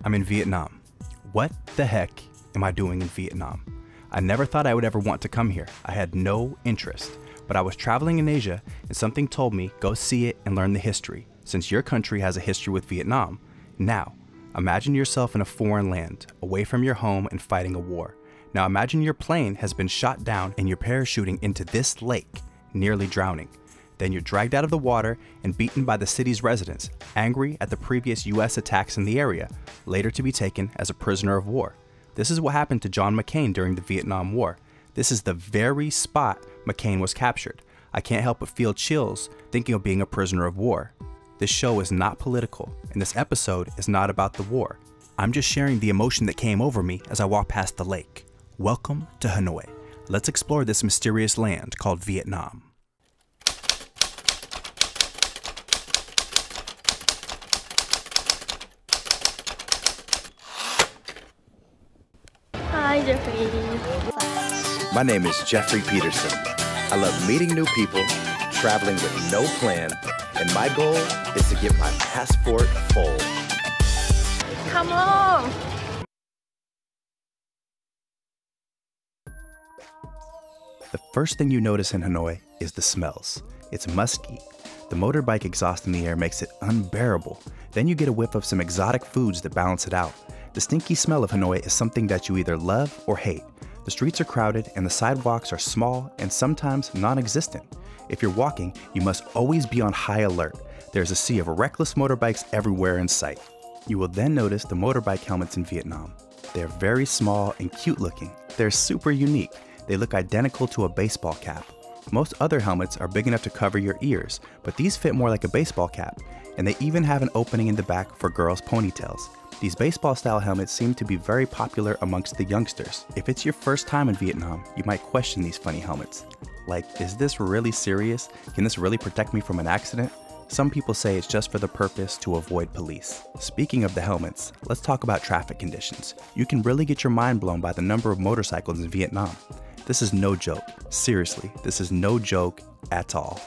I'm in Vietnam. What the heck am I doing in Vietnam? I never thought I would ever want to come here. I had no interest, but I was traveling in Asia and something told me go see it and learn the history, since your country has a history with Vietnam. Now, imagine yourself in a foreign land, away from your home and fighting a war. Now imagine your plane has been shot down and you're parachuting into this lake, nearly drowning. Then you're dragged out of the water and beaten by the city's residents, angry at the previous US attacks in the area, later to be taken as a prisoner of war. This is what happened to John McCain during the Vietnam War. This is the very spot McCain was captured. I can't help but feel chills thinking of being a prisoner of war. This show is not political, and this episode is not about the war. I'm just sharing the emotion that came over me as I walked past the lake. Welcome to Hanoi. Let's explore this mysterious land called Vietnam. Hi, Jeffrey. My name is Jeffrey Peterson. I love meeting new people, traveling with no plan, and my goal is to get my passport full. Come on! The first thing you notice in Hanoi is the smells. It's musky. The motorbike exhaust in the air makes it unbearable. Then you get a whiff of some exotic foods that balance it out. The stinky smell of Hanoi is something that you either love or hate. The streets are crowded and the sidewalks are small and sometimes non-existent. If you're walking, you must always be on high alert. There's a sea of reckless motorbikes everywhere in sight. You will then notice the motorbike helmets in Vietnam. They're very small and cute looking. They're super unique. They look identical to a baseball cap. Most other helmets are big enough to cover your ears, but these fit more like a baseball cap, and they even have an opening in the back for girls' ponytails. These baseball-style helmets seem to be very popular amongst the youngsters. If it's your first time in Vietnam, you might question these funny helmets. Like, is this really serious? Can this really protect me from an accident? Some people say it's just for the purpose to avoid police. Speaking of the helmets, let's talk about traffic conditions. You can really get your mind blown by the number of motorcycles in Vietnam. This is no joke. Seriously, this is no joke at all.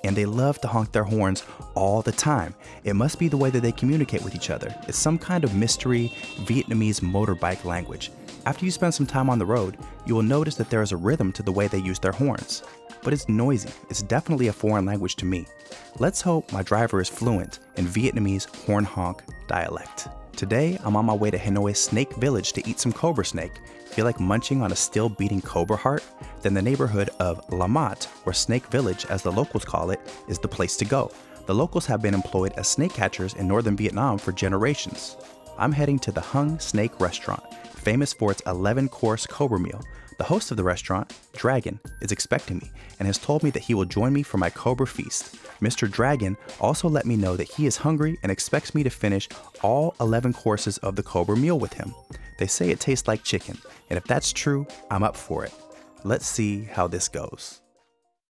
And they love to honk their horns all the time. It must be the way that they communicate with each other. It's some kind of mystery Vietnamese motorbike language. After you spend some time on the road, you will notice that there is a rhythm to the way they use their horns. But it's noisy. It's definitely a foreign language to me. Let's hope my driver is fluent in Vietnamese horn honk dialect. Today, I'm on my way to Hanoi Snake Village to eat some cobra snake. Feel like munching on a still beating cobra heart? Then the neighborhood of La Mat, or Snake Village as the locals call it, is the place to go. The locals have been employed as snake catchers in northern Vietnam for generations. I'm heading to the Hung Snake Restaurant, famous for its 11-course cobra meal. The host of the restaurant, Dragon, is expecting me and has told me that he will join me for my cobra feast. Mr. Dragon also let me know that he is hungry and expects me to finish all 11 courses of the cobra meal with him. They say it tastes like chicken, and if that's true, I'm up for it. Let's see how this goes.